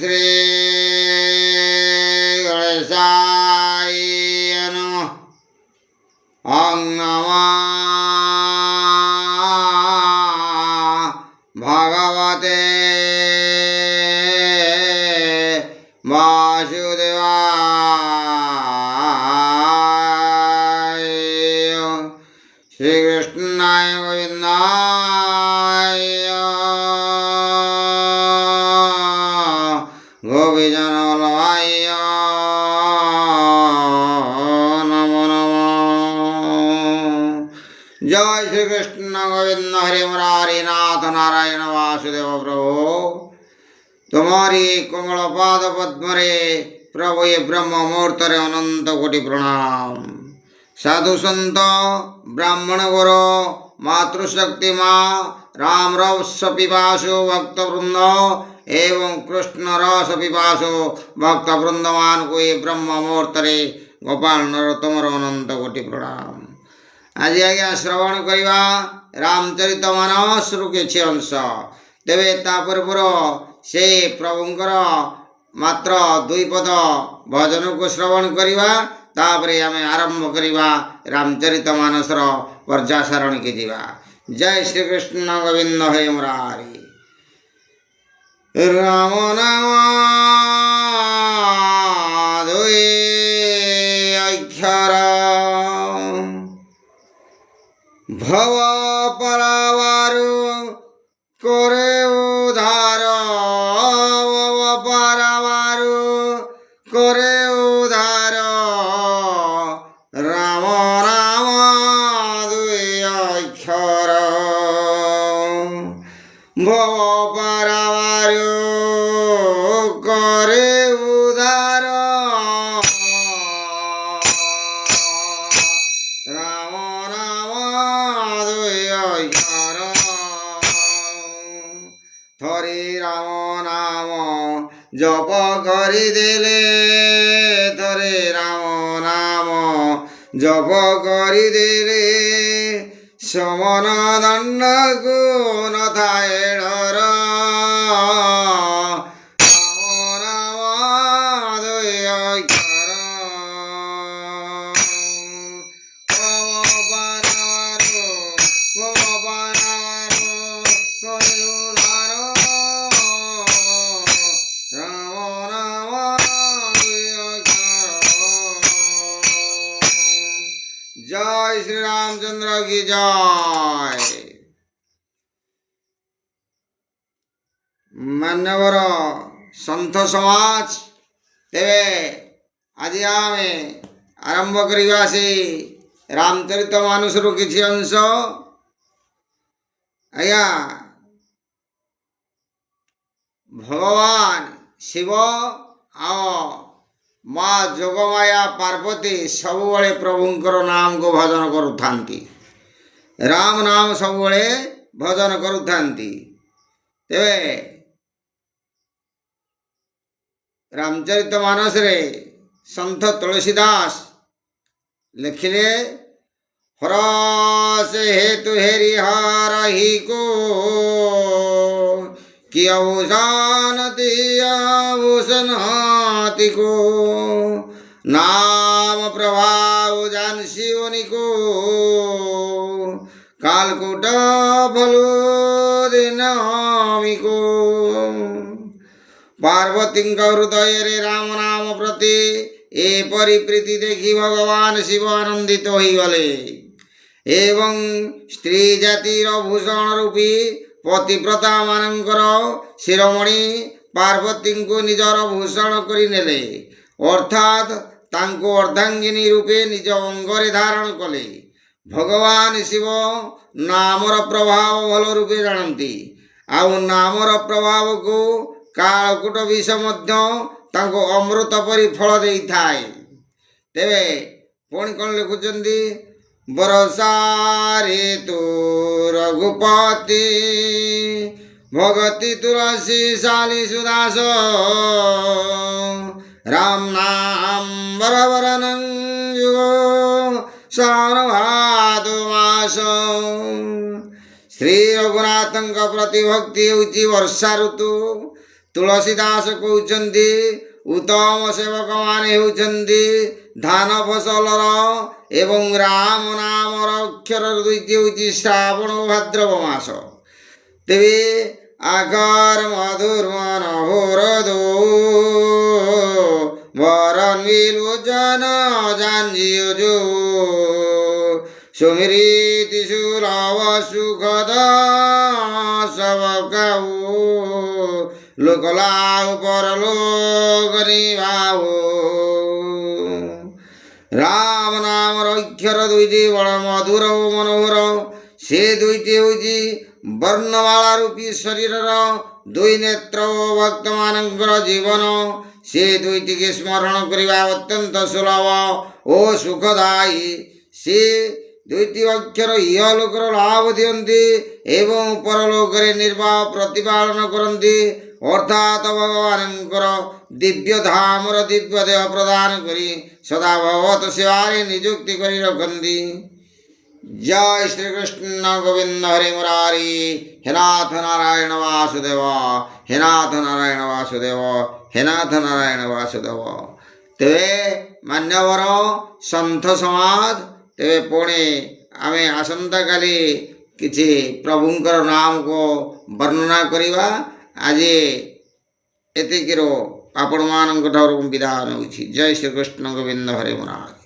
শ্রী গণেশায় নমঃ। ওং নমঃ ভগবতে বাসুদেবায়। শ্রীকৃষ্ণায় গোবিন্দায় গোপীজনবল্লভায় নমো নমঃ। জয় শ্রীকৃষ্ণ গোবিন্দ হরে মুরারি নাথ নারায়ণ বাসুদেব প্রভু। তোমারি কোমল পাদ পদ্মরে প্রভু এ ব্রহ্ম মুহূর্তরে অনন্ত কোটি প্রণাম। সাধু সন্ত ব্রাহ্মণ গুরু মাতৃশক্তি মা রাম রস পিপাসু ভক্তবৃন্দ এবং কৃষ্ণ রস পিপাসু ভক্তবৃন্দମାନଙ୍କୁ ଏ ବ୍ରହ୍ମ ମୁହୂର୍ତ୍ତରେ ଗୋପାଳ ନରୋତ୍ତମର ଅନନ୍ତ କୋଟି ପ୍ରଣାମ। ଆଜି ଆଜ୍ଞା ଶ୍ରବଣ କରିବା ରାମଚରିତ ମାନସରୁ କିଛି ଅଂଶ। ତେବେ ତା ପୂର୍ବରୁ ସେ ପ୍ରଭୁଙ୍କର ମାତ୍ର 2 ପଦ ଭଜନକୁ ଶ୍ରବଣ କରିବା। ତାପରେ ଆମେ ଆରମ୍ଭ କରିବା ରାମଚରିତ ମାନସର ପର୍ଯ୍ୟାସରଣୀକି ଯିବା। ଜୟ ଶ୍ରୀକୃଷ୍ଣ ଗୋବିନ୍ଦ ହେ ମୁରାରି। ରାମ ନାମ 2 ଅକ୍ଷର ভব পরাবারু করে উধার, ভব পরাবারু করে উধার। রাম নাম 2 অক্ষর ভব পরাবারু করে উধার। রাম নাম 2 অক্ষর থরে রাম নাম জপ করিদেলে, থরে রাম নাম জপ করিদেলে সমন দণ্ডକୁ নথায় ডর। রাম নাম 2 অক্ষর ভব পরাবারু করে উধার। রাম নাম 2 অক্ষর। জয় শ্রী রামচন্দ্র কি জয়। ମାନ୍ୟବର ସନ୍ଥ ସମାଜ, ତେବେ ଆଜି ଆମେ ଆରମ୍ଭ କରିବା ସେ ରାମଚରିତ ମାନସରୁ କିଛି ଅଂଶ। ଆଜ୍ଞା ଭଗବାନ ଶିବ ଆଉ ମା ଯୋଗମାୟା ପାର୍ବତୀ ସବୁବେଳେ ପ୍ରଭୁଙ୍କର ନାମକୁ ଭଜନ କରୁଥାନ୍ତି। ରାମ ନାମ ସବୁବେଳେ ଭଜନ କରୁଥାନ୍ତି। ତେବେ ରାମଚରିତ ମାନସରେ ସନ୍ଥ ତୁଳସୀଦାସ ଲେଖିଲେ, ହରସେ ହେତୁ ହେରି ହରହିକୁ କିୟ ଭୂଷଣତି ଆଭୂଷଣତିକୁ নাম প্রভাব জানসি অনিকো কালকুট ভলু দিনমিকো। পার্বতীଙ୍କ ହୃଦୟରେ ରାମ ନାମ ପ୍ରତି ଏପରି ପ୍ରୀତି ଦେଖି ଭଗବାନ ଶିବ ଆନନ୍ଦିତ ହୋଇଗଲେ ଏବଂ ସ୍ତ୍ରୀ ଜାତିର ଭୂଷଣ ରୂପୀ ପତିବ୍ରତା ମାନଙ୍କର ଶିରୋମଣି ପାର୍ବତୀଙ୍କୁ ନିଜର ଭୂଷଣ କରିନେଲେ, ଅର୍ଥାତ୍ ତାଙ୍କୁ ଅର୍ଦ୍ଧାଙ୍ଗିନୀ ରୂପେ ନିଜ ଅଙ୍ଗରେ ଧାରଣ କଲେ। ଭଗବାନ ଶିବ ନାମର ପ୍ରଭାବ ଭଲ ରୂପେ ଜାଣନ୍ତି, ଆଉ ନାମର ପ୍ରଭାବକୁ କାଳକୂଟ ବିଷ ମଧ୍ୟ ତାଙ୍କୁ ଅମୃତ ପରି ଫଳ ଦେଇଥାଏ। ତେବେ ପୁଣି କ'ଣ ଲେଖୁଛନ୍ତି, ବରସାରେ ତୁ ରଘୁପତି ଭଗତି ତୁଳସୀ ଶାଲି ସୁଦାସ রাম নাম বরবরণ যুগ সর্বাদু মাস। ଶ୍ରୀ ରଘୁନାଥଙ୍କ ପ୍ରତି ଭକ୍ତି ହେଉଛି ବର୍ଷା ଋତୁ। ତୁଳସୀଦାସ କହୁଛନ୍ତି ଉତ୍ତମ ସେବକମାନେ ହେଉଛନ୍ତି ଧାନ ଫସଲର ଏବଂ ରାମ ନାମର ଅକ୍ଷର ଦୁଇଟି ହେଉଛି ଶ୍ରାବଣ ଓ ଭାଦ୍ରବ ମାସ। ତେବେ ଆଗର ମଧୁର ମନୋହର ଦୋ বরণ বিলোচন জাঞ্জিও জো সুমৃতি সুলভ সুখদ সব কাউ লোকলাউ পরলোক নিভাও। রাম নামর অক্ষর দুইটি বড় মধুর ও মনোহর। সে দুইটি ହେଉଛି ବର୍ଣ୍ଣମାଳା ରୂପୀ ଶରୀରର ଦୁଇ ନେତ୍ର ଓ ଭକ୍ତମାନଙ୍କର ଜୀବନ। ସେ ଦୁଇଟିକି ସ୍ମରଣ କରିବା ଅତ୍ୟନ୍ତ ସୁଲଭ ଓ ସୁଖଦାୟୀ। ସେ ଦୁଇଟି ଅକ୍ଷର ଇହଲୋକର ଲାଭ ଦିଅନ୍ତି ଏବଂ ପରଲୋକରେ ନିର୍ବାହ ପ୍ରତିପାଳନ କରନ୍ତି, ଅର୍ଥାତ୍ ଭଗବାନଙ୍କର ଦିବ୍ୟ ଧାମର ଦିବ୍ୟ ଦେହ ପ୍ରଦାନ କରି ସଦା ଭଗବତ ସେବାରେ ନିଯୁକ୍ତି କରି ରଖନ୍ତି। जय श्री कृष्ण गोविंद हरे मुरारी। हे नाथ नारायण वासुदेव, हे नाथ नारायण वासुदेव, हे नाथ नारायण वासुदेव। तेरे मान्यवर सन्थ समाज तेरे पुणे आमे आसंता काली किछि प्रभुंकर नाम को वर्णना करिबा। आज एतिकिरो आपण मानक ठारू विदा होउछि। जय श्री कृष्ण गोविंद हरे मुरारी।